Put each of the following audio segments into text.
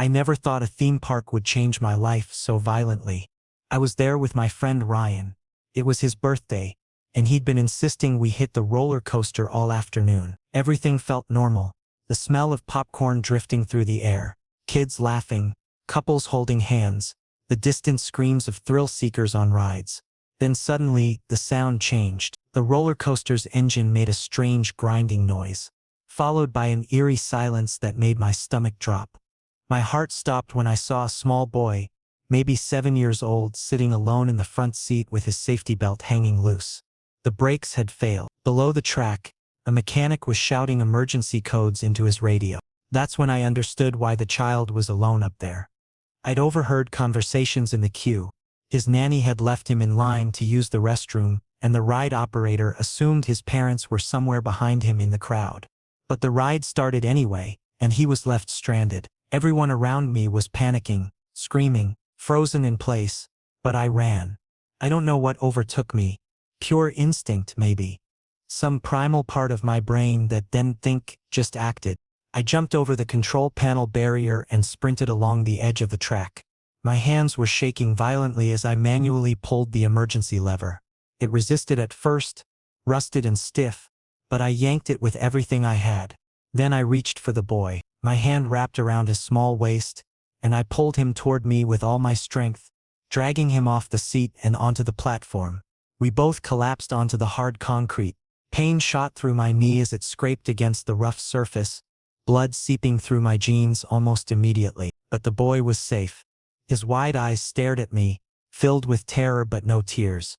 I never thought a theme park would change my life so violently. I was there with my friend Ryan. It was his birthday, and he'd been insisting we hit the roller coaster all afternoon. Everything felt normal. The smell of popcorn drifting through the air, kids laughing, couples holding hands, the distant screams of thrill seekers on rides. Then suddenly, the sound changed. The roller coaster's engine made a strange grinding noise, followed by an eerie silence that made my stomach drop. My heart stopped when I saw a small boy, maybe 7 years old, sitting alone in the front seat with his safety belt hanging loose. The brakes had failed. Below the track, a mechanic was shouting emergency codes into his radio. That's when I understood why the child was alone up there. I'd overheard conversations in the queue. His nanny had left him in line to use the restroom, and the ride operator assumed his parents were somewhere behind him in the crowd. But the ride started anyway, and he was left stranded. Everyone around me was panicking, screaming, frozen in place, but I ran. I don't know what overtook me. Pure instinct, maybe. Some primal part of my brain that didn't think, just acted. I jumped over the control panel barrier and sprinted along the edge of the track. My hands were shaking violently as I manually pulled the emergency lever. It resisted at first, rusted and stiff, but I yanked it with everything I had. Then I reached for the boy. My hand wrapped around his small waist, and I pulled him toward me with all my strength, dragging him off the seat and onto the platform. We both collapsed onto the hard concrete. Pain shot through my knee as it scraped against the rough surface, blood seeping through my jeans almost immediately. But the boy was safe. His wide eyes stared at me, filled with terror but no tears.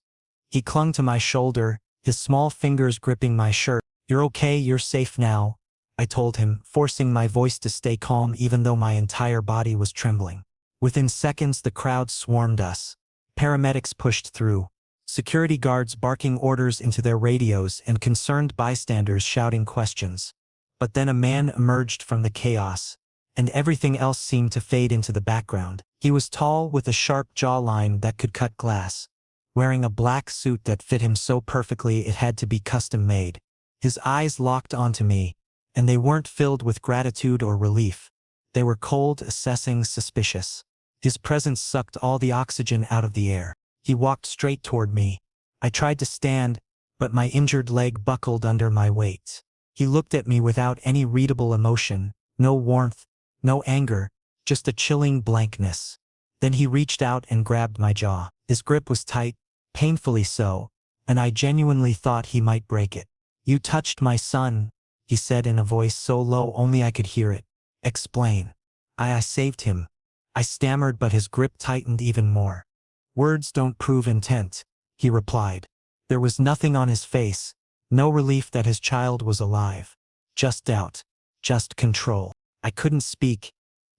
He clung to my shoulder, his small fingers gripping my shirt. "You're okay, you're safe now," I told him, forcing my voice to stay calm even though my entire body was trembling. Within seconds, the crowd swarmed us. Paramedics pushed through. Security guards barking orders into their radios and concerned bystanders shouting questions. But then a man emerged from the chaos, and everything else seemed to fade into the background. He was tall with a sharp jawline that could cut glass, wearing a black suit that fit him so perfectly it had to be custom made. His eyes locked onto me, and they weren't filled with gratitude or relief. They were cold, assessing, suspicious. His presence sucked all the oxygen out of the air. He walked straight toward me. I tried to stand, but my injured leg buckled under my weight. He looked at me without any readable emotion, no warmth, no anger, just a chilling blankness. Then he reached out and grabbed my jaw. His grip was tight, painfully so, and I genuinely thought he might break it. "You touched my son," he said in a voice so low only I could hear it. "Explain." I saved him." I stammered, but his grip tightened even more. "Words don't prove intent," he replied. There was nothing on his face, no relief that his child was alive. Just doubt, just control. I couldn't speak.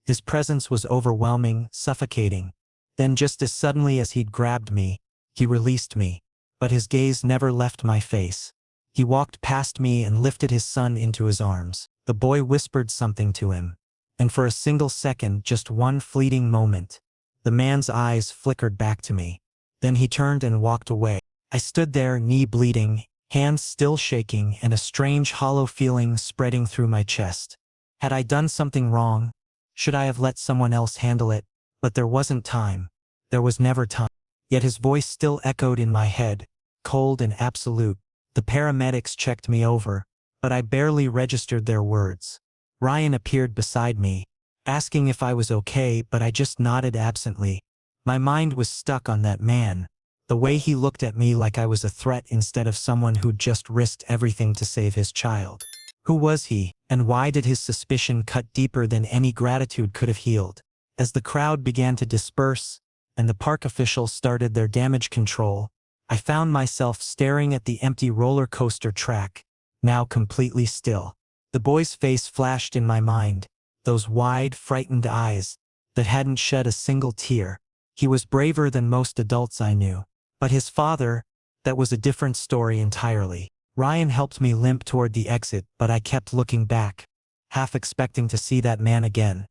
His presence was overwhelming, suffocating. Then just as suddenly as he'd grabbed me, he released me. But his gaze never left my face. He walked past me and lifted his son into his arms. The boy whispered something to him. And for a single second, just one fleeting moment, the man's eyes flickered back to me. Then he turned and walked away. I stood there, knee bleeding, hands still shaking, and a strange hollow feeling spreading through my chest. Had I done something wrong? Should I have let someone else handle it? But there wasn't time. There was never time. Yet his voice still echoed in my head, cold and absolute. The paramedics checked me over, but I barely registered their words. Ryan appeared beside me, asking if I was okay, but I just nodded absently. My mind was stuck on that man, the way he looked at me like I was a threat instead of someone who'd just risked everything to save his child. Who was he, and why did his suspicion cut deeper than any gratitude could have healed? As the crowd began to disperse, and the park officials started their damage control, I found myself staring at the empty roller coaster track, now completely still. The boy's face flashed in my mind, those wide, frightened eyes that hadn't shed a single tear. He was braver than most adults I knew. But his father, that was a different story entirely. Ryan helped me limp toward the exit, but I kept looking back, half expecting to see that man again.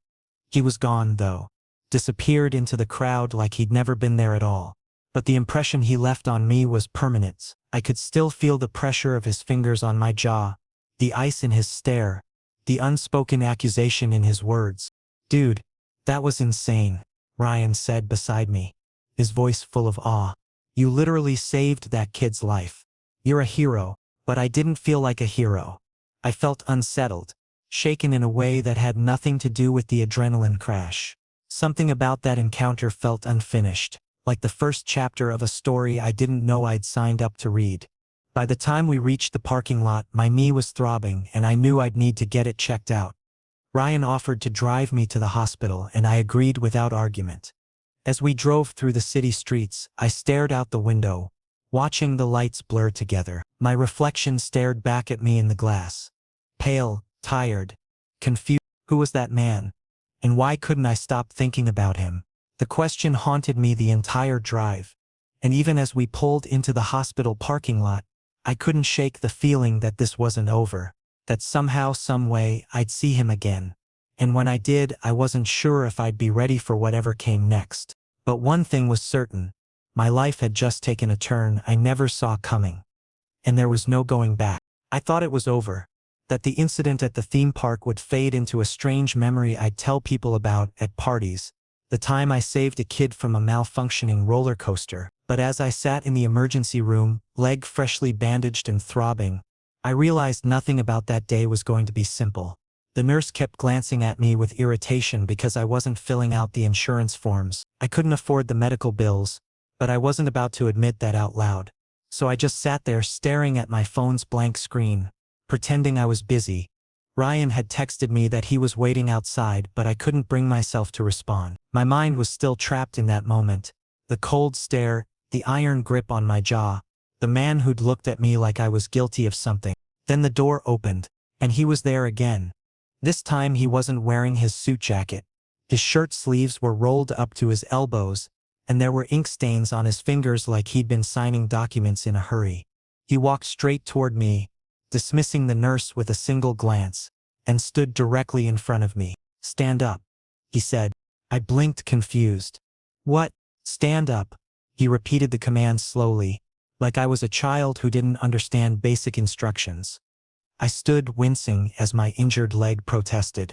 He was gone, though. Disappeared into the crowd like he'd never been there at all. But the impression he left on me was permanent. I could still feel the pressure of his fingers on my jaw, the ice in his stare, the unspoken accusation in his words. "Dude, That was insane, Ryan said beside me, his voice full of awe. You literally saved that kid's life. You're a hero, but I didn't feel like a hero. I felt unsettled, shaken in a way that had nothing to do with the adrenaline crash. Something about that encounter felt unfinished, like the first chapter of a story I didn't know I'd signed up to read. By the time we reached the parking lot, my knee was throbbing and I knew I'd need to get it checked out. Ryan offered to drive me to the hospital and I agreed without argument. As we drove through the city streets, I stared out the window, watching the lights blur together. My reflection stared back at me in the glass. Pale, tired, confused. Who was that man? And why couldn't I stop thinking about him? The question haunted me the entire drive. And even as we pulled into the hospital parking lot, I couldn't shake the feeling that this wasn't over, that somehow, some way, I'd see him again. And when I did, I wasn't sure if I'd be ready for whatever came next. But one thing was certain. My life had just taken a turn I never saw coming. And there was no going back. I thought it was over, that the incident at the theme park would fade into a strange memory I'd tell people about at parties, the time I saved a kid from a malfunctioning roller coaster. But as I sat in the emergency room, leg freshly bandaged and throbbing, I realized nothing about that day was going to be simple. The nurse kept glancing at me with irritation because I wasn't filling out the insurance forms. I couldn't afford the medical bills, but I wasn't about to admit that out loud. So I just sat there staring at my phone's blank screen, pretending I was busy. Ryan had texted me that he was waiting outside, but I couldn't bring myself to respond. My mind was still trapped in that moment. The cold stare, the iron grip on my jaw, the man who'd looked at me like I was guilty of something. Then the door opened, and he was there again. This time he wasn't wearing his suit jacket. His shirt sleeves were rolled up to his elbows, and there were ink stains on his fingers like he'd been signing documents in a hurry. He walked straight toward me, dismissing the nurse with a single glance, and stood directly in front of me. "Stand up," he said. I blinked, confused. "What? Stand up?" He repeated the command slowly, like I was a child who didn't understand basic instructions. I stood, wincing as my injured leg protested.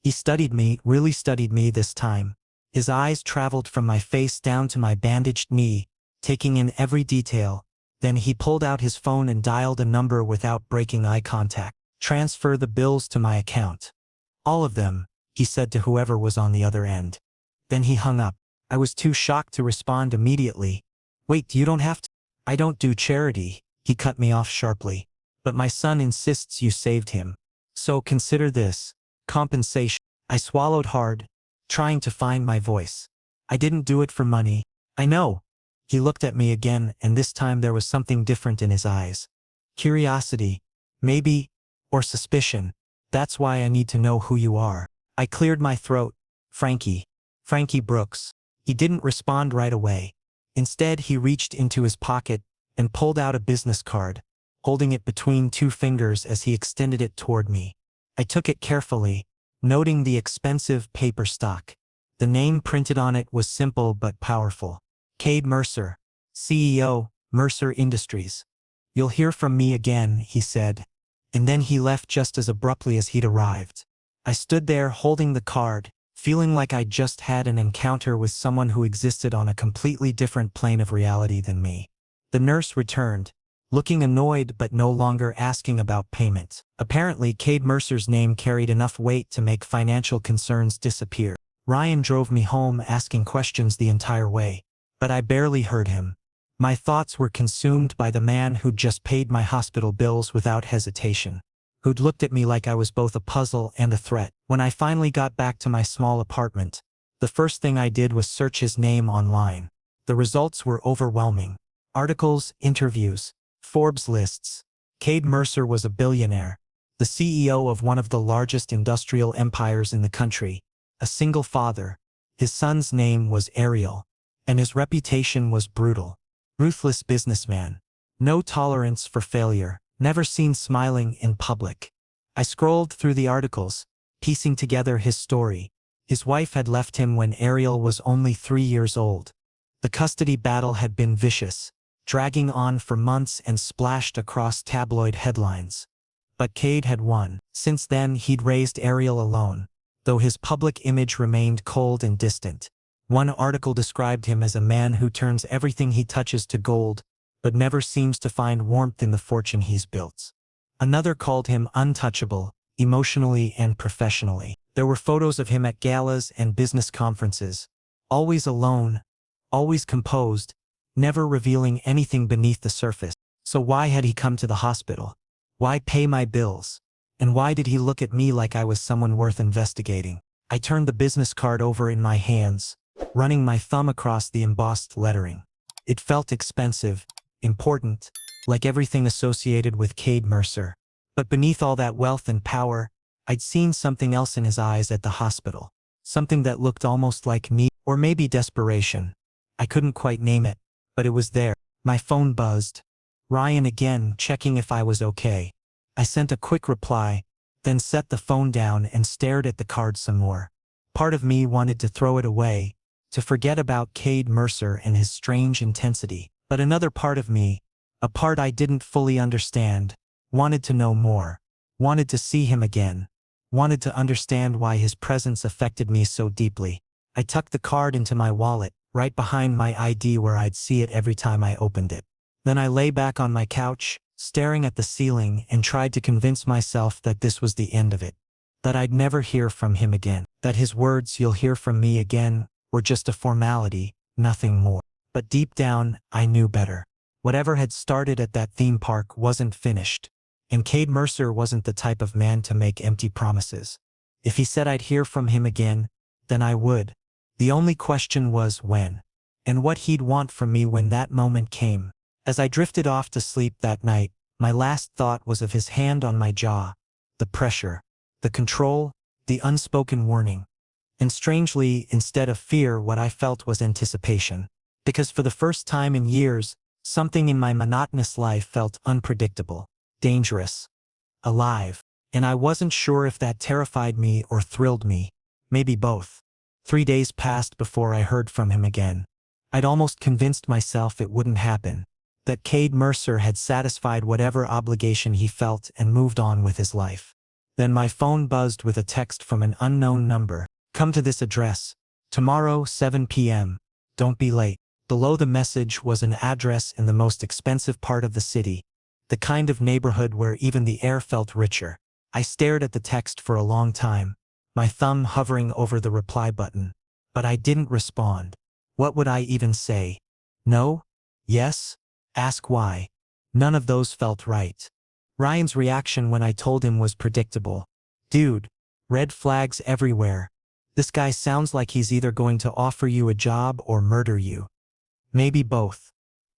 He studied me, really studied me this time. His eyes traveled from my face down to my bandaged knee, taking in every detail. Then he pulled out his phone and dialed a number without breaking eye contact. "Transfer the bills to my account." "All of them," he said to whoever was on the other end. Then he hung up. I was too shocked to respond immediately. "Wait, you don't have to." "I don't do charity," he cut me off sharply. "But my son insists you saved him. So consider this compensation." I swallowed hard, trying to find my voice. "I didn't do it for money." "I know." He looked at me again, and this time there was something different in his eyes. Curiosity, maybe, or suspicion. "That's why I need to know who you are." I cleared my throat. "Frankie. Frankie Brooks." He didn't respond right away. Instead, he reached into his pocket and pulled out a business card, holding it between two fingers as he extended it toward me. I took it carefully, noting the expensive paper stock. The name printed on it was simple but powerful. Cade Mercer, CEO, Mercer Industries. "You'll hear from me again," he said. And then he left just as abruptly as he'd arrived. I stood there holding the card, feeling like I'd just had an encounter with someone who existed on a completely different plane of reality than me. The nurse returned, looking annoyed but no longer asking about payment. Apparently, Cade Mercer's name carried enough weight to make financial concerns disappear. Ryan drove me home asking questions the entire way, but I barely heard him. My thoughts were consumed by the man who'd just paid my hospital bills without hesitation, who'd looked at me like I was both a puzzle and a threat. When I finally got back to my small apartment, the first thing I did was search his name online. The results were overwhelming. Articles, interviews, Forbes lists. Cade Mercer was a billionaire, the CEO of one of the largest industrial empires in the country, a single father. His son's name was Ariel, and his reputation was brutal. Ruthless businessman. No tolerance for failure, never seen smiling in public. I scrolled through the articles, piecing together his story. His wife had left him when Ariel was only 3 years old. The custody battle had been vicious, dragging on for months and splashed across tabloid headlines. But Cade had won. Since then, he'd raised Ariel alone. though his public image remained cold and distant. One article described him as a man who turns everything he touches to gold, but never seems to find warmth in the fortune he's built. Another called him untouchable, emotionally and professionally. There were photos of him at galas and business conferences, always alone, always composed, never revealing anything beneath the surface. So why had he come to the hospital? Why pay my bills? And why did he look at me like I was someone worth investigating? I turned the business card over in my hands, running my thumb across the embossed lettering. It felt expensive, important, like everything associated with Cade Mercer. But beneath all that wealth and power, I'd seen something else in his eyes at the hospital. Something that looked almost like me, or maybe desperation. I couldn't quite name it, but it was there. My phone buzzed. Ryan again, checking if I was okay. I sent a quick reply, then set the phone down and stared at the card some more. Part of me wanted to throw it away, to forget about Cade Mercer and his strange intensity. But another part of me, a part I didn't fully understand, wanted to know more, wanted to see him again, wanted to understand why his presence affected me so deeply. I tucked the card into my wallet, right behind my ID where I'd see it every time I opened it. Then I lay back on my couch, staring at the ceiling, and tried to convince myself that this was the end of it. That I'd never hear from him again. That his words, "You'll hear from me again," were just a formality, nothing more. But deep down, I knew better. Whatever had started at that theme park wasn't finished. And Cade Mercer wasn't the type of man to make empty promises. If he said I'd hear from him again, then I would. The only question was when. And what he'd want from me when that moment came. As I drifted off to sleep that night, my last thought was of his hand on my jaw. The pressure, the control, the unspoken warning. And strangely, instead of fear, what I felt was anticipation. Because for the first time in years, something in my monotonous life felt unpredictable, dangerous, alive. And I wasn't sure if that terrified me or thrilled me. Maybe both. 3 days passed before I heard from him again. I'd almost convinced myself it wouldn't happen. That Cade Mercer had satisfied whatever obligation he felt and moved on with his life. Then my phone buzzed with a text from an unknown number. "Come to this address. Tomorrow, 7 p.m. Don't be late." Below the message was an address in the most expensive part of the city. The kind of neighborhood where even the air felt richer. I stared at the text for a long time, my thumb hovering over the reply button. But I didn't respond. What would I even say? No? Yes? Ask why? None of those felt right. Ryan's reaction when I told him was predictable. "Dude, red flags everywhere. This guy sounds like he's either going to offer you a job or murder you." Maybe both.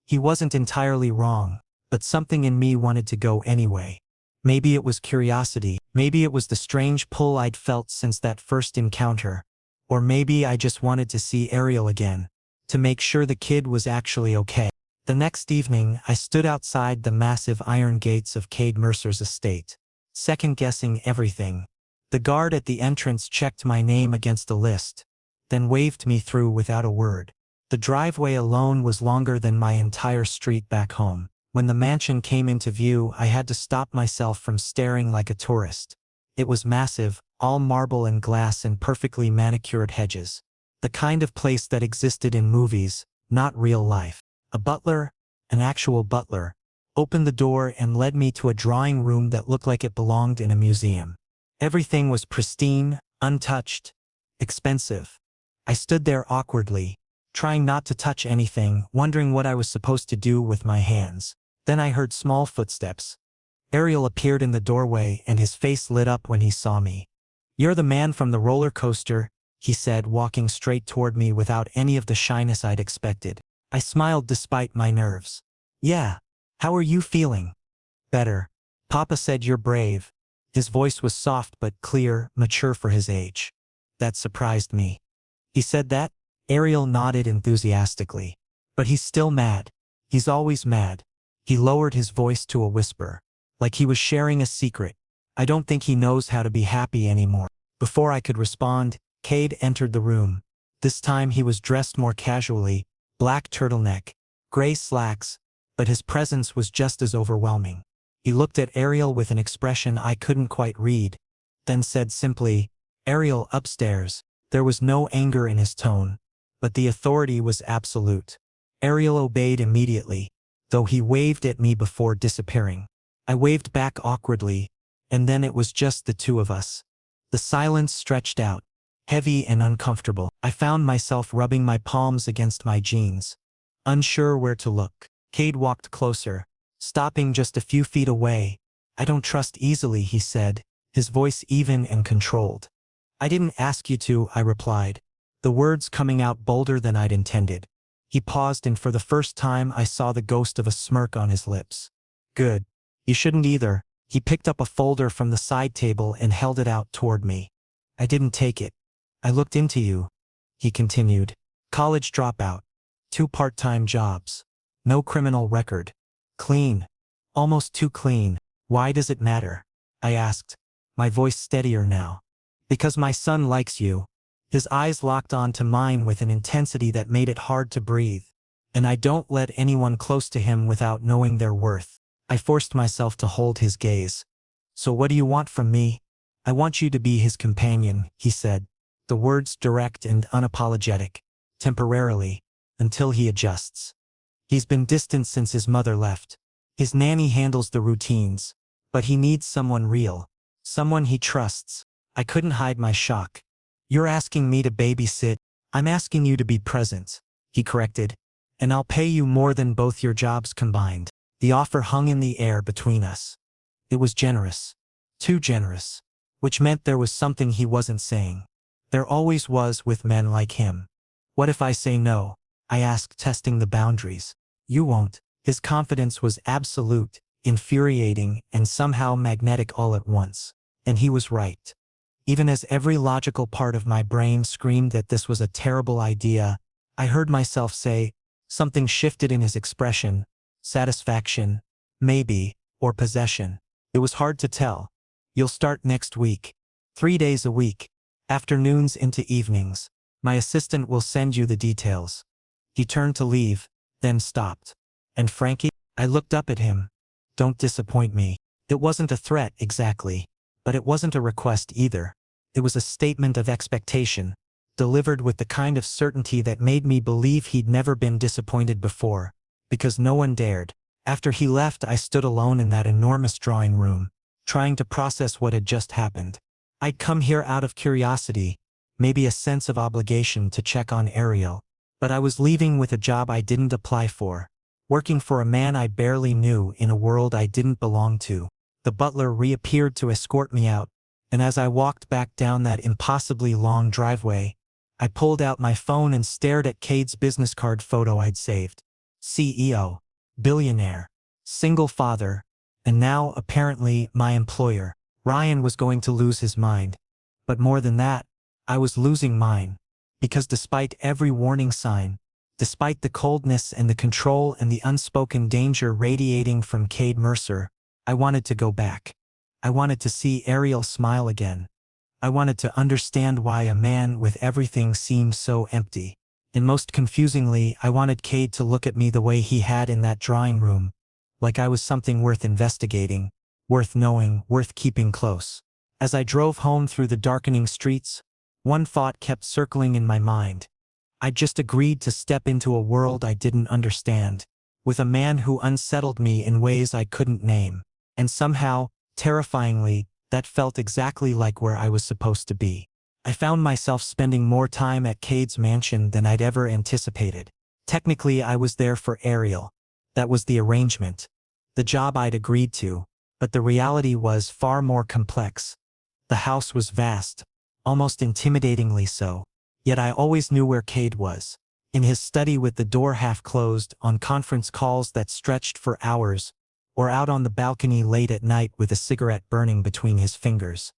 He wasn't entirely wrong, but something in me wanted to go anyway. Maybe it was curiosity. Maybe it was the strange pull I'd felt since that first encounter. Or maybe I just wanted to see Ariel again, to make sure the kid was actually okay. The next evening, I stood outside the massive iron gates of Cade Mercer's estate, second-guessing everything. The guard at the entrance checked my name against a list, then waved me through without a word. The driveway alone was longer than my entire street back home. When the mansion came into view, I had to stop myself from staring like a tourist. It was massive, all marble and glass and perfectly manicured hedges. The kind of place that existed in movies, not real life. A butler, an actual butler, opened the door and led me to a drawing room that looked like it belonged in a museum. Everything was pristine, untouched, expensive. I stood there awkwardly, trying not to touch anything, wondering what I was supposed to do with my hands. Then I heard small footsteps. Ariel appeared in the doorway and his face lit up when he saw me. "You're the man from the roller coaster," he said, walking straight toward me without any of the shyness I'd expected. I smiled despite my nerves. "Yeah. How are you feeling?" "Better. Papa said you're brave." His voice was soft but clear, mature for his age. That surprised me. "He said that?" Ariel nodded enthusiastically. "But he's still mad. He's always mad." He lowered his voice to a whisper, like he was sharing a secret. "I don't think he knows how to be happy anymore." Before I could respond, Cade entered the room. This time he was dressed more casually, black turtleneck, gray slacks, but his presence was just as overwhelming. He looked at Ariel with an expression I couldn't quite read, then said simply, Ariel, upstairs. There was no anger in his tone, but the authority was absolute. Ariel obeyed immediately, though he waved at me before disappearing. I waved back awkwardly, and then it was just the two of us. The silence stretched out, heavy and uncomfortable. I found myself rubbing my palms against my jeans, unsure where to look. Cade walked closer, stopping just a few feet away. "I don't trust easily," he said, his voice even and controlled. "I didn't ask you to," I replied, the words coming out bolder than I'd intended. He paused, and for the first time I saw the ghost of a smirk on his lips. "Good. You shouldn't either." He picked up a folder from the side table and held it out toward me. "I didn't take it. I looked into you," he continued. "College dropout. 2 part-time jobs. No criminal record. Clean. Almost too clean. Why does it matter?" I asked, my voice steadier now. "Because my son likes you." His eyes locked onto mine with an intensity that made it hard to breathe. "And I don't let anyone close to him without knowing their worth." I forced myself to hold his gaze. "So what do you want from me?" "I want you to be his companion," he said, the words direct and unapologetic. "Temporarily, until he adjusts. He's been distant since his mother left. His nanny handles the routines, but he needs someone real, someone he trusts." I couldn't hide my shock. "You're asking me to babysit?" "I'm asking you to be present," he corrected, "and I'll pay you more than both your jobs combined." The offer hung in the air between us. It was generous. Too generous. Which meant there was something he wasn't saying. There always was with men like him. "What if I say no?" I asked, testing the boundaries. "You won't." His confidence was absolute, infuriating, and somehow magnetic all at once. And he was right. Even as every logical part of my brain screamed that this was a terrible idea, I heard myself say, something shifted in his expression. Satisfaction, maybe, or possession. It was hard to tell. "You'll start next week. 3 days a week. Afternoons into evenings. My assistant will send you the details." He turned to leave, then stopped. "And Frankie?" I looked up at him. "Don't disappoint me." It wasn't a threat exactly, but it wasn't a request either. It was a statement of expectation, delivered with the kind of certainty that made me believe he'd never been disappointed before. Because no one dared. After he left, I stood alone in that enormous drawing room, trying to process what had just happened. I'd come here out of curiosity, maybe a sense of obligation to check on Ariel, but I was leaving with a job I didn't apply for, working for a man I barely knew in a world I didn't belong to. The butler reappeared to escort me out, and as I walked back down that impossibly long driveway, I pulled out my phone and stared at Cade's business card photo I'd saved. CEO, billionaire, single father, and now, apparently, my employer. Ryan was going to lose his mind. But more than that, I was losing mine. Because despite every warning sign, despite the coldness and the control and the unspoken danger radiating from Cade Mercer, I wanted to go back. I wanted to see Ariel smile again. I wanted to understand why a man with everything seemed so empty. And most confusingly, I wanted Cade to look at me the way he had in that drawing room, like I was something worth investigating, worth knowing, worth keeping close. As I drove home through the darkening streets, one thought kept circling in my mind. I'd just agreed to step into a world I didn't understand, with a man who unsettled me in ways I couldn't name. And somehow, terrifyingly, that felt exactly like where I was supposed to be. I found myself spending more time at Cade's mansion than I'd ever anticipated. Technically, I was there for Ariel. That was the arrangement, the job I'd agreed to, but the reality was far more complex. The house was vast, almost intimidatingly so, yet I always knew where Cade was. In his study with the door half closed, on conference calls that stretched for hours, or out on the balcony late at night with a cigarette burning between his fingers.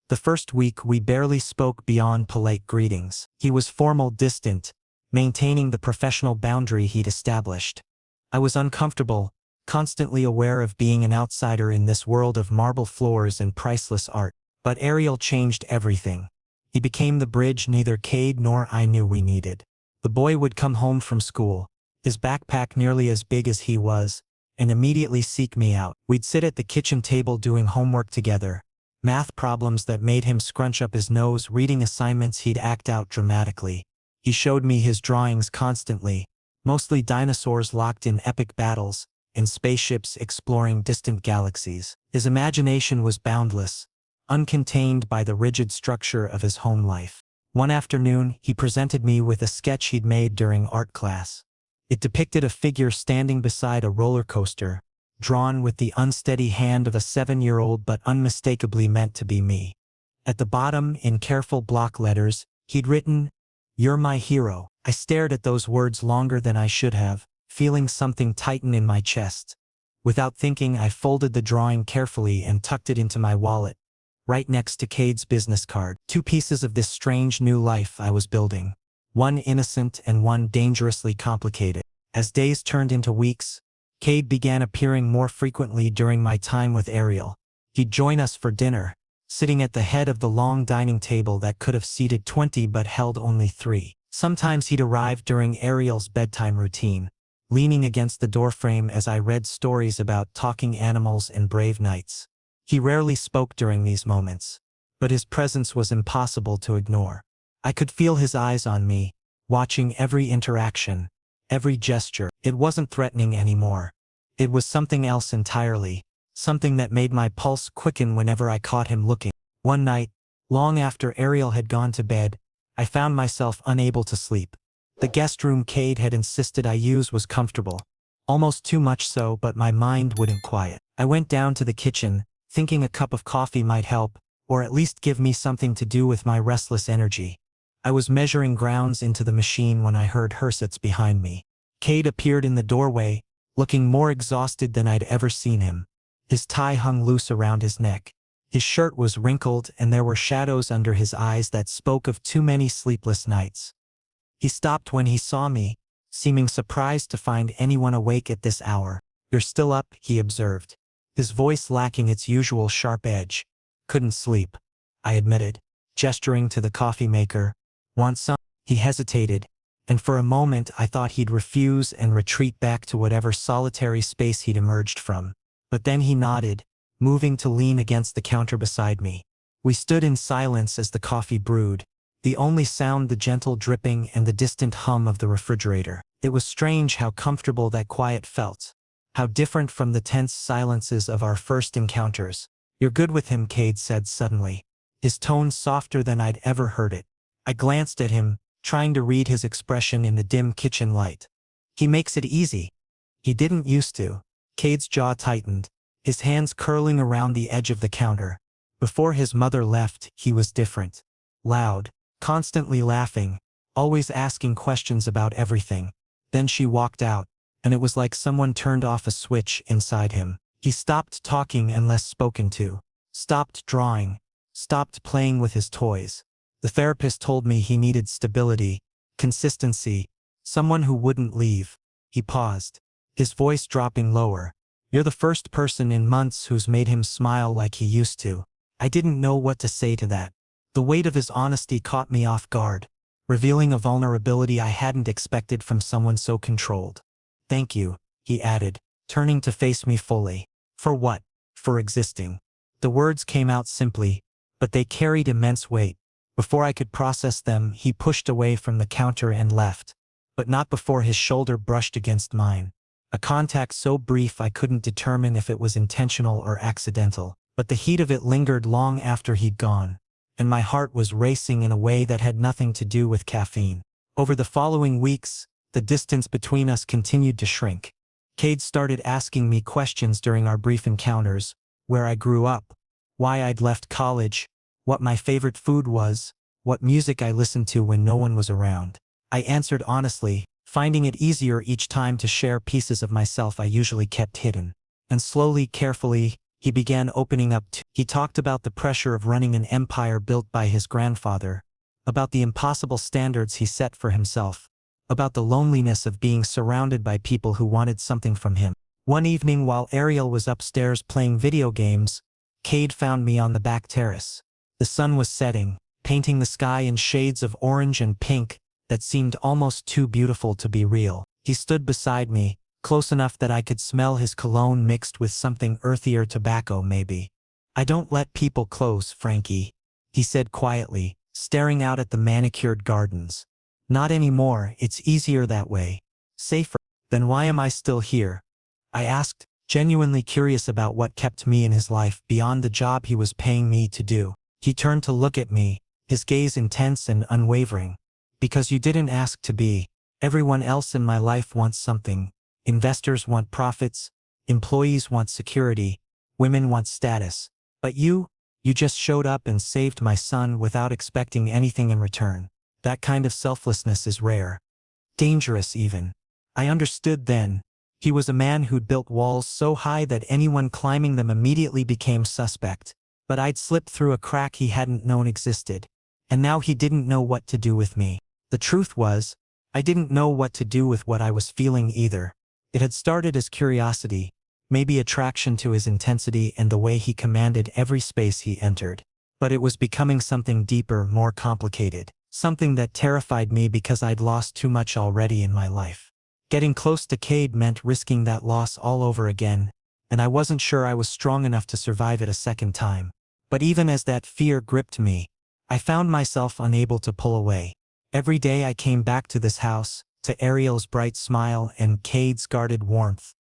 The first week we barely spoke beyond polite greetings. He was formal, distant, maintaining the professional boundary he'd established. I was uncomfortable, constantly aware of being an outsider in this world of marble floors and priceless art. But Ariel changed everything. He became the bridge neither Cade nor I knew we needed. The boy would come home from school, his backpack nearly as big as he was, and immediately seek me out. We'd sit at the kitchen table doing homework together, math problems that made him scrunch up his nose, reading assignments he'd act out dramatically. He showed me his drawings constantly, mostly dinosaurs locked in epic battles, and spaceships exploring distant galaxies. His imagination was boundless, uncontained by the rigid structure of his home life. One afternoon, he presented me with a sketch he'd made during art class. It depicted a figure standing beside a roller coaster, drawn with the unsteady hand of a 7-year-old but unmistakably meant to be me. At the bottom, in careful block letters, he'd written, "You're my hero." I stared at those words longer than I should have, feeling something tighten in my chest. Without thinking, I folded the drawing carefully and tucked it into my wallet, right next to Cade's business card. 2 pieces of this strange new life I was building. One innocent and one dangerously complicated. As days turned into weeks, Cade began appearing more frequently during my time with Ariel. He'd join us for dinner, sitting at the head of the long dining table that could have seated 20 but held only 3. Sometimes he'd arrive during Ariel's bedtime routine, leaning against the doorframe as I read stories about talking animals and brave knights. He rarely spoke during these moments, but his presence was impossible to ignore. I could feel his eyes on me, watching every interaction, every gesture. It wasn't threatening anymore. It was something else entirely, something that made my pulse quicken whenever I caught him looking. One night, long after Ariel had gone to bed, I found myself unable to sleep. The guest room Cade had insisted I use was comfortable, almost too much so, but my mind wouldn't quiet. I went down to the kitchen, thinking a cup of coffee might help, or at least give me something to do with my restless energy. I was measuring grounds into the machine when I heard Hersets behind me. Cade appeared in the doorway, looking more exhausted than I'd ever seen him. His tie hung loose around his neck. His shirt was wrinkled and there were shadows under his eyes that spoke of too many sleepless nights. He stopped when he saw me, seeming surprised to find anyone awake at this hour. "You're still up," he observed, his voice lacking its usual sharp edge. "Couldn't sleep," I admitted, gesturing to the coffee maker. "Want some?" He hesitated, and for a moment I thought he'd refuse and retreat back to whatever solitary space he'd emerged from. But then he nodded, moving to lean against the counter beside me. We stood in silence as the coffee brewed, the only sound the gentle dripping and the distant hum of the refrigerator. It was strange how comfortable that quiet felt, how different from the tense silences of our first encounters. "You're good with him," Cade said suddenly, his tone softer than I'd ever heard it. I glanced at him, trying to read his expression in the dim kitchen light. "He makes it easy." "He didn't used to." Cade's jaw tightened, his hands curling around the edge of the counter. "Before his mother left, he was different. Loud, constantly laughing, always asking questions about everything. Then she walked out, and it was like someone turned off a switch inside him. He stopped talking unless spoken to, stopped drawing, stopped playing with his toys. The therapist told me he needed stability, consistency, someone who wouldn't leave." He paused, his voice dropping lower. "You're the first person in months who's made him smile like he used to." I didn't know what to say to that. The weight of his honesty caught me off guard, revealing a vulnerability I hadn't expected from someone so controlled. "Thank you," he added, turning to face me fully. "For what?" "For existing." The words came out simply, but they carried immense weight. Before I could process them, he pushed away from the counter and left, but not before his shoulder brushed against mine. A contact so brief I couldn't determine if it was intentional or accidental, but the heat of it lingered long after he'd gone, and my heart was racing in a way that had nothing to do with caffeine. Over the following weeks, the distance between us continued to shrink. Cade started asking me questions during our brief encounters: where I grew up, why I'd left college, what my favorite food was, what music I listened to when no one was around. I answered honestly, finding it easier each time to share pieces of myself I usually kept hidden. And slowly, carefully, he began opening up too. He talked about the pressure of running an empire built by his grandfather, about the impossible standards he set for himself, about the loneliness of being surrounded by people who wanted something from him. One evening while Ariel was upstairs playing video games, Cade found me on the back terrace. The sun was setting, painting the sky in shades of orange and pink that seemed almost too beautiful to be real. He stood beside me, close enough that I could smell his cologne mixed with something earthier, tobacco maybe. I don't let people close, Frankie, he said quietly, staring out at the manicured gardens. Not anymore, it's easier that way. Safer. Then why am I still here? I asked, genuinely curious about what kept me in his life beyond the job he was paying me to do. He turned to look at me, his gaze intense and unwavering. Because you didn't ask to be. Everyone else in my life wants something. Investors want profits. Employees want security. Women want status. But you just showed up and saved my son without expecting anything in return. That kind of selflessness is rare. Dangerous even. I understood then. He was a man who'd built walls so high that anyone climbing them immediately became suspect. But I'd slipped through a crack he hadn't known existed. And now he didn't know what to do with me. The truth was, I didn't know what to do with what I was feeling either. It had started as curiosity, maybe attraction to his intensity and the way he commanded every space he entered. But it was becoming something deeper, more complicated. Something that terrified me because I'd lost too much already in my life. Getting close to Cade meant risking that loss all over again, and I wasn't sure I was strong enough to survive it a second time. But even as that fear gripped me, I found myself unable to pull away. Every day I came back to this house, to Ariel's bright smile and Cade's guarded warmth.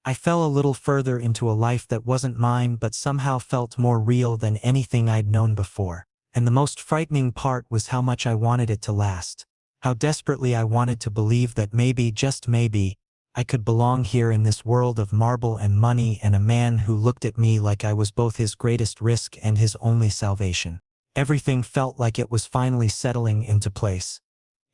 I fell a little further into a life that wasn't mine but somehow felt more real than anything I'd known before. And the most frightening part was how much I wanted it to last. How desperately I wanted to believe that maybe, just maybe, I could belong here in this world of marble and money and a man who looked at me like I was both his greatest risk and his only salvation. Everything felt like it was finally settling into place.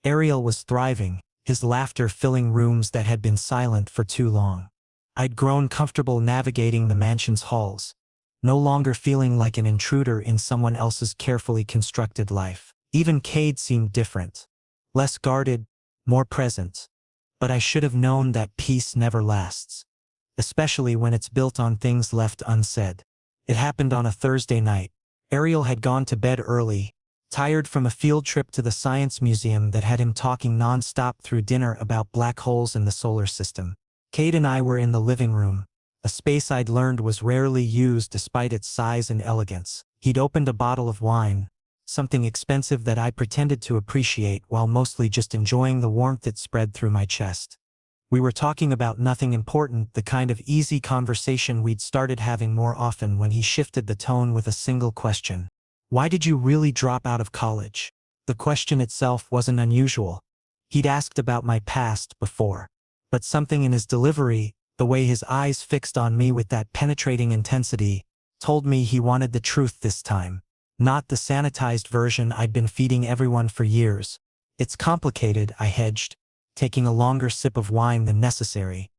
Ariel was thriving, his laughter filling rooms that had been silent for too long. I'd grown comfortable navigating the mansion's halls, no longer feeling like an intruder in someone else's carefully constructed life. Even Cade seemed different. Less guarded, more present. But I should have known that peace never lasts. Especially when it's built on things left unsaid. It happened on a Thursday night. Ariel had gone to bed early, tired from a field trip to the science museum that had him talking non-stop through dinner about black holes in the solar system. Cade and I were in the living room, a space I'd learned was rarely used despite its size and elegance. He'd opened a bottle of wine, something expensive that I pretended to appreciate while mostly just enjoying the warmth it spread through my chest. We were talking about nothing important, the kind of easy conversation we'd started having more often when he shifted the tone with a single question. Why did you really drop out of college? The question itself wasn't unusual. He'd asked about my past before. But something in his delivery, the way his eyes fixed on me with that penetrating intensity, told me he wanted the truth this time. Not the sanitized version I'd been feeding everyone for years. It's complicated, I hedged, taking a longer sip of wine than necessary.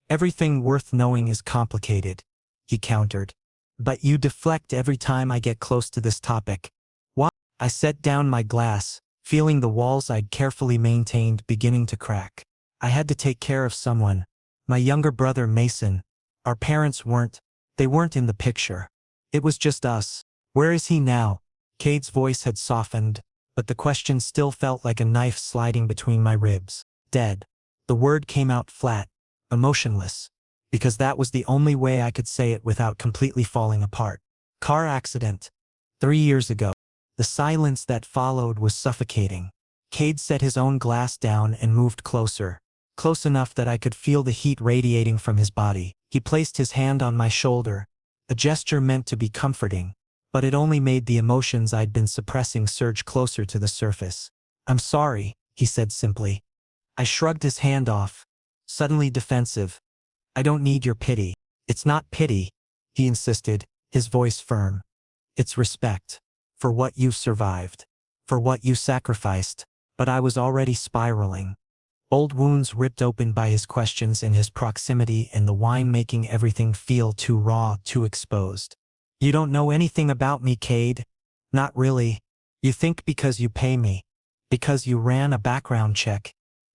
Everything worth knowing is complicated, he countered. But you deflect every time I get close to this topic. Why? I set down my glass, feeling the walls I'd carefully maintained beginning to crack. I had to take care of someone. My younger brother Mason. Our parents weren't in the picture. It was just us. Where is he now? Cade's voice had softened, but the question still felt like a knife sliding between my ribs. Dead. The word came out flat, emotionless, because that was the only way I could say it without completely falling apart. Car accident. 3 years ago. The silence that followed was suffocating. Cade set his own glass down and moved closer. Close enough that I could feel the heat radiating from his body. He placed his hand on my shoulder, a gesture meant to be comforting, but it only made the emotions I'd been suppressing surge closer to the surface. I'm sorry, he said simply. I shrugged his hand off, suddenly defensive. I don't need your pity. It's not pity, he insisted, his voice firm. It's respect. For what you've survived. For what you sacrificed. But I was already spiraling. Old wounds ripped open by his questions and his proximity and the wine making everything feel too raw, too exposed. You don't know anything about me, Cade. Not really. You think because you pay me, because you ran a background check,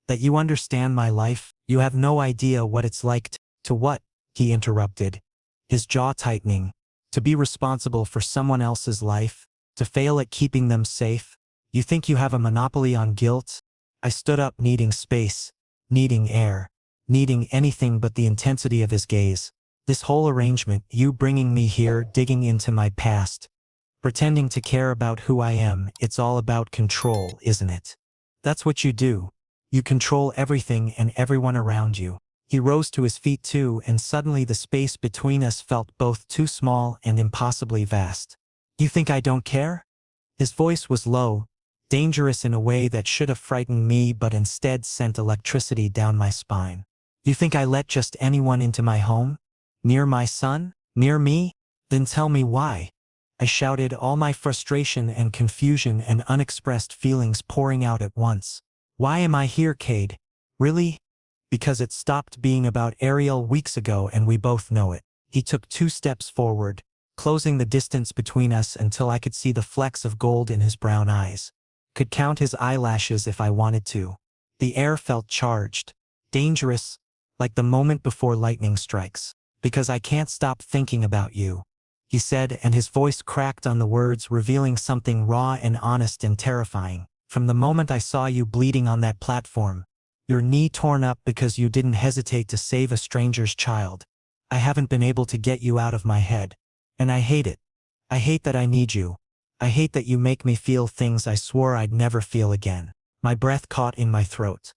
that you understand my life. You have no idea what it's like to what? He interrupted, his jaw tightening. To be responsible for someone else's life, to fail at keeping them safe. You think you have a monopoly on guilt? I stood up, needing space, needing air, needing anything but the intensity of his gaze. This whole arrangement, you bringing me here, digging into my past, pretending to care about who I am, it's all about control, isn't it? That's what you do. You control everything and everyone around you. He rose to his feet too, and suddenly the space between us felt both too small and impossibly vast. You think I don't care? His voice was low, dangerous in a way that should have frightened me but instead sent electricity down my spine. You think I let just anyone into my home? Near my son? Near me? Then tell me why. I shouted, all my frustration and confusion and unexpressed feelings pouring out at once. Why am I here, Cade? Really? Because it stopped being about Ariel weeks ago and we both know it. He took 2 steps forward, closing the distance between us until I could see the flecks of gold in his brown eyes. Could count his eyelashes if I wanted to. The air felt charged, dangerous, like the moment before lightning strikes. Because I can't stop thinking about you, he said, and his voice cracked on the words, revealing something raw and honest and terrifying. From the moment I saw you bleeding on that platform, your knee torn up because you didn't hesitate to save a stranger's child, I haven't been able to get you out of my head. And I hate it. I hate that I need you. I hate that you make me feel things I swore I'd never feel again. My breath caught in my throat.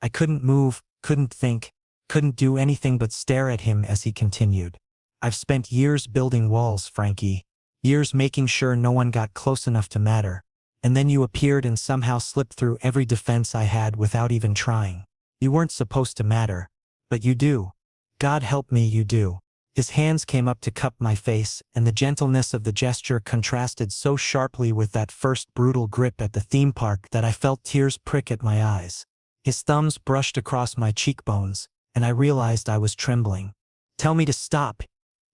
I couldn't move, couldn't think, couldn't do anything but stare at him as he continued. I've spent years building walls, Frankie. Years making sure no one got close enough to matter. And then you appeared and somehow slipped through every defense I had without even trying. You weren't supposed to matter. But you do. God help me, you do. His hands came up to cup my face, and the gentleness of the gesture contrasted so sharply with that first brutal grip at the theme park that I felt tears prick at my eyes. His thumbs brushed across my cheekbones, and I realized I was trembling. Tell me to stop,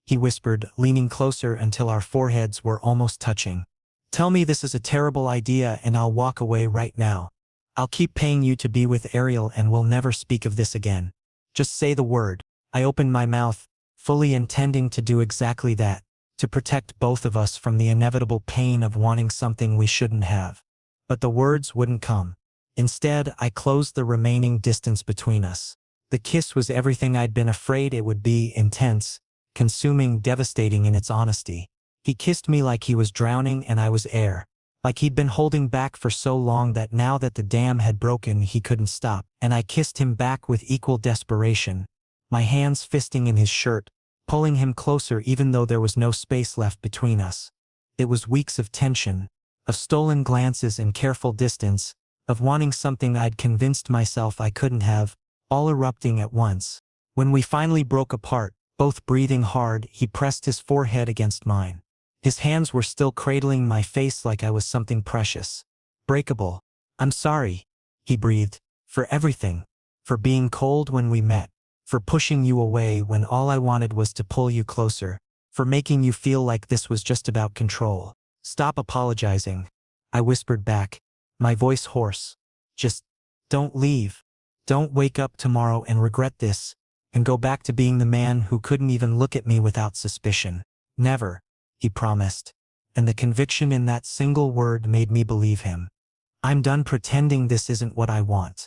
he whispered, leaning closer until our foreheads were almost touching. Tell me this is a terrible idea and I'll walk away right now. I'll keep paying you to be with Ariel and we'll never speak of this again. Just say the word. I opened my mouth, fully intending to do exactly that, to protect both of us from the inevitable pain of wanting something we shouldn't have. But the words wouldn't come. Instead, I closed the remaining distance between us. The kiss was everything I'd been afraid it would be: intense, consuming, devastating in its honesty. He kissed me like he was drowning and I was air. Like he'd been holding back for so long that now that the dam had broken he couldn't stop. And I kissed him back with equal desperation, my hands fisting in his shirt, pulling him closer even though there was no space left between us. It was weeks of tension, of stolen glances and careful distance, of wanting something I'd convinced myself I couldn't have, all erupting at once. When we finally broke apart, both breathing hard, he pressed his forehead against mine. His hands were still cradling my face like I was something precious, breakable. I'm sorry, he breathed, for everything. For being cold when we met. For pushing you away when all I wanted was to pull you closer. For making you feel like this was just about control. Stop apologizing, I whispered back, my voice hoarse. Just don't leave. Don't wake up tomorrow and regret this, and go back to being the man who couldn't even look at me without suspicion. Never, he promised, and the conviction in that single word made me believe him. I'm done pretending this isn't what I want.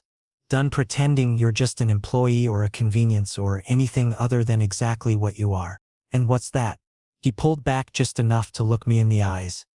Done pretending you're just an employee or a convenience or anything other than exactly what you are. And what's that? He pulled back just enough to look me in the eyes.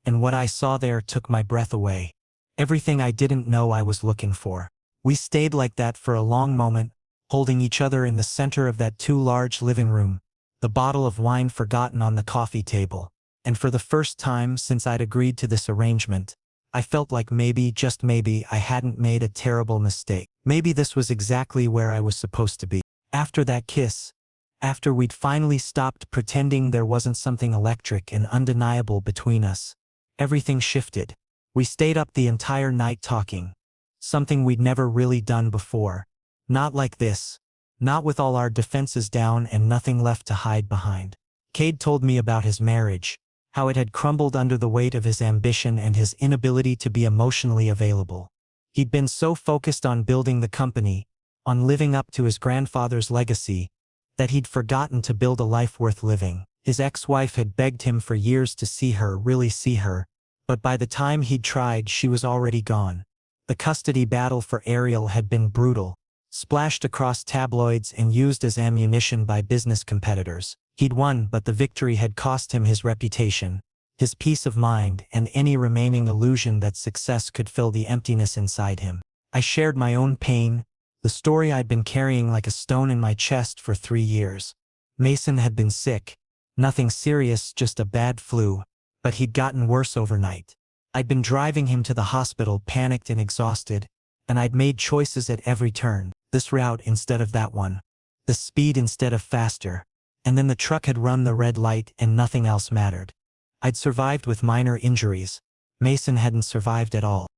And what I saw there took my breath away. Everything I didn't know I was looking for. We stayed like that for a long moment, holding each other in the center of that too large living room, the bottle of wine forgotten on the coffee table. And for the first time since I'd agreed to this arrangement, I felt like maybe, just maybe, I hadn't made a terrible mistake. Maybe this was exactly where I was supposed to be. After that kiss, after we'd finally stopped pretending there wasn't something electric and undeniable between us, everything shifted. We stayed up the entire night talking. Something we'd never really done before. Not like this. Not with all our defenses down and nothing left to hide behind. Cade told me about his marriage, how it had crumbled under the weight of his ambition and his inability to be emotionally available. He'd been so focused on building the company, on living up to his grandfather's legacy, that he'd forgotten to build a life worth living. His ex-wife had begged him for years to see her, really see her, but by the time he'd tried, she was already gone. The custody battle for Ariel had been brutal, splashed across tabloids and used as ammunition by business competitors. He'd won, but the victory had cost him his reputation, his peace of mind, and any remaining illusion that success could fill the emptiness inside him. I shared my own pain, the story I'd been carrying like a stone in my chest for 3 years. Mason had been sick. Nothing serious, just a bad flu, but he'd gotten worse overnight. I'd been driving him to the hospital panicked and exhausted, and I'd made choices at every turn, this route instead of that one, this speed instead of faster. And then the truck had run the red light and nothing else mattered. I'd survived with minor injuries. Mason hadn't survived at all.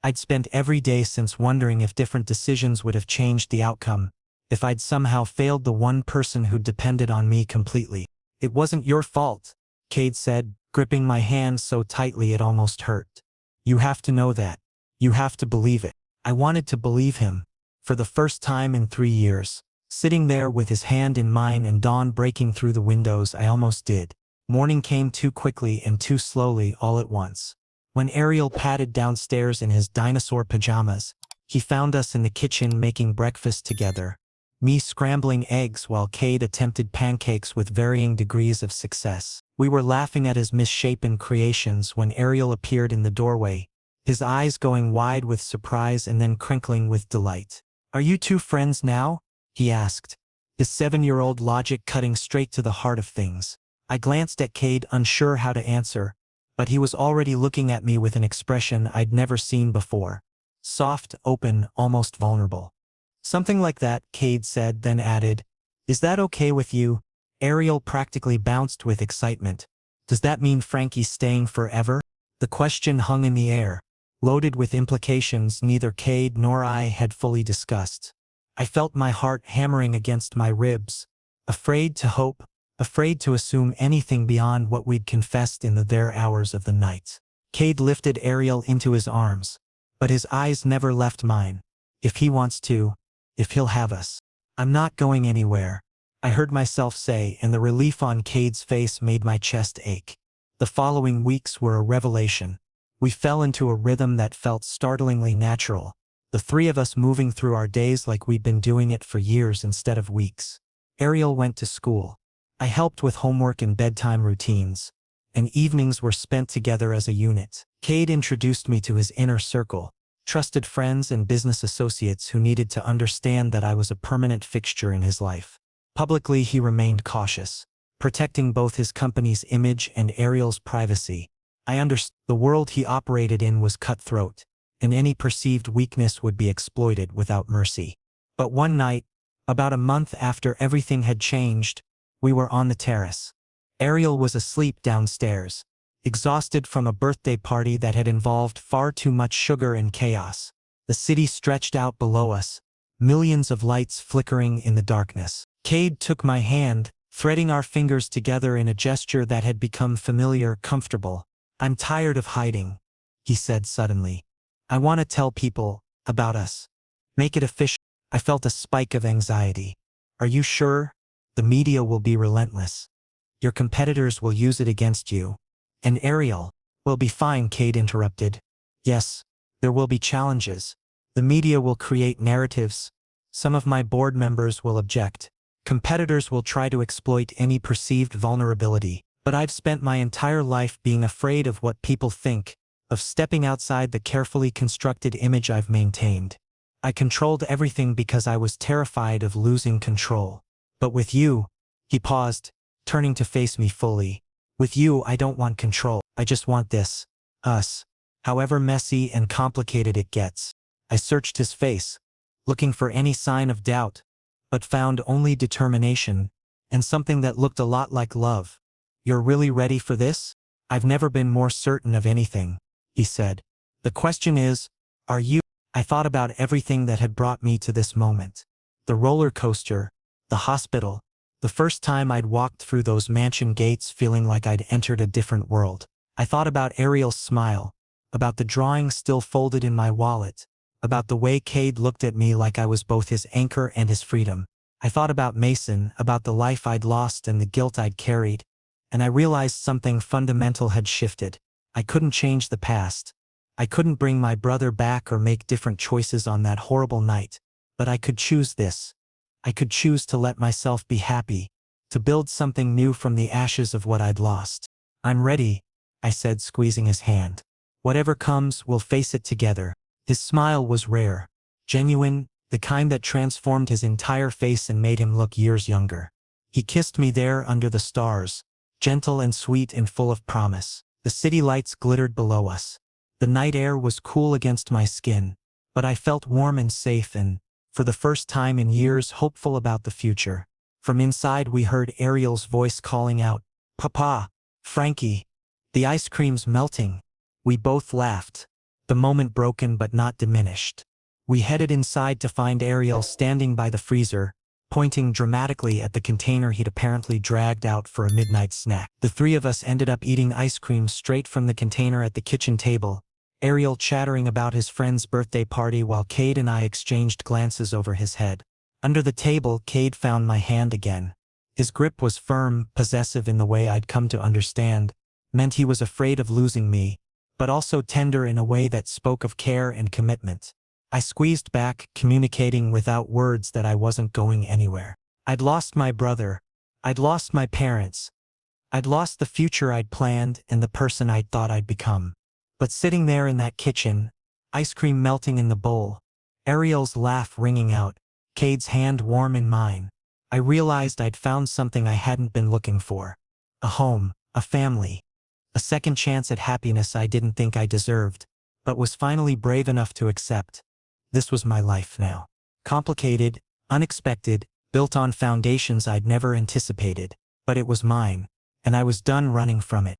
I'd spent every day since wondering if different decisions would have changed the outcome, if I'd somehow failed the one person who depended on me completely. It wasn't your fault, Cade said, gripping my hand so tightly it almost hurt. You have to know that. You have to believe it. I wanted to believe him. For the first time in 3 years. Sitting there with his hand in mine and dawn breaking through the windows, I almost did. Morning came too quickly and too slowly all at once. When Ariel padded downstairs in his dinosaur pajamas, he found us in the kitchen making breakfast together. Me scrambling eggs while Cade attempted pancakes with varying degrees of success. We were laughing at his misshapen creations when Ariel appeared in the doorway, his eyes going wide with surprise and then crinkling with delight. Are you two friends now? He asked, his 7-year-old logic cutting straight to the heart of things. I glanced at Cade, unsure how to answer, but he was already looking at me with an expression I'd never seen before. Soft, open, almost vulnerable. Something like that, Cade said, then added, Is that okay with you? Ariel practically bounced with excitement. Does that mean Frankie's staying forever? The question hung in the air, loaded with implications neither Cade nor I had fully discussed. I felt my heart hammering against my ribs, afraid to hope, afraid to assume anything beyond what we'd confessed in the there hours of the night. Cade lifted Ariel into his arms, but his eyes never left mine. If he wants to, if he'll have us. I'm not going anywhere, I heard myself say, and the relief on Cade's face made my chest ache. The following weeks were a revelation. We fell into a rhythm that felt startlingly natural, the 3 of us moving through our days like we'd been doing it for years instead of weeks. Ariel went to school. I helped with homework and bedtime routines, and evenings were spent together as a unit. Cade introduced me to his inner circle, trusted friends and business associates who needed to understand that I was a permanent fixture in his life. Publicly, he remained cautious, protecting both his company's image and Ariel's privacy. I understood the world he operated in was cutthroat, and any perceived weakness would be exploited without mercy. But one night, about a month after everything had changed, we were on the terrace. Ariel was asleep downstairs, exhausted from a birthday party that had involved far too much sugar and chaos. The city stretched out below us, millions of lights flickering in the darkness. Cade took my hand, threading our fingers together in a gesture that had become familiar, comfortable. I'm tired of hiding, he said suddenly. I want to tell people about us. Make it official. I felt a spike of anxiety. Are you sure? The media will be relentless. Your competitors will use it against you. And Ariel will be fine, Cade interrupted. Yes, there will be challenges. The media will create narratives. Some of my board members will object. Competitors will try to exploit any perceived vulnerability. But I've spent my entire life being afraid of what people think, of stepping outside the carefully constructed image I've maintained. I controlled everything because I was terrified of losing control. But with you, he paused, turning to face me fully. With you, I don't want control. I just want this. Us. However messy and complicated it gets. I searched his face, looking for any sign of doubt, but found only determination, and something that looked a lot like love. You're really ready for this? I've never been more certain of anything, he said. The question is, are you? I thought about everything that had brought me to this moment. The roller coaster, the hospital, the first time I'd walked through those mansion gates feeling like I'd entered a different world. I thought about Ariel's smile, about the drawing still folded in my wallet, about the way Cade looked at me like I was both his anchor and his freedom. I thought about Mason, about the life I'd lost and the guilt I'd carried, and I realized something fundamental had shifted. I couldn't change the past. I couldn't bring my brother back or make different choices on that horrible night, But I could choose this. I could choose to let myself be happy, to build something new from the ashes of what I'd lost. I'm ready, I said, squeezing his hand. Whatever comes, we'll face it together. His smile was rare, genuine, the kind that transformed his entire face and made him look years younger. He kissed me there under the stars, gentle and sweet and full of promise. The city lights glittered below us. The night air was cool against my skin, but I felt warm and safe and, for the first time in years, hopeful about the future. From inside we heard Ariel's voice calling out, "Papa, Frankie, the ice cream's melting." We both laughed, the moment broken but not diminished. We headed inside to find Ariel standing by the freezer, pointing dramatically at the container he'd apparently dragged out for a midnight snack. The three of us ended up eating ice cream straight from the container at the kitchen table, Ariel chattering about his friend's birthday party while Cade and I exchanged glances over his head. Under the table, Cade found my hand again. His grip was firm, possessive in the way I'd come to understand, meant he was afraid of losing me, but also tender in a way that spoke of care and commitment. I squeezed back, communicating without words that I wasn't going anywhere. I'd lost my brother. I'd lost my parents. I'd lost the future I'd planned and the person I'd thought I'd become. But sitting there in that kitchen, ice cream melting in the bowl, Ariel's laugh ringing out, Cade's hand warm in mine, I realized I'd found something I hadn't been looking for. A home, a family, a second chance at happiness I didn't think I deserved, but was finally brave enough to accept. This was my life now. Complicated, unexpected, built on foundations I'd never anticipated, but it was mine, and I was done running from it.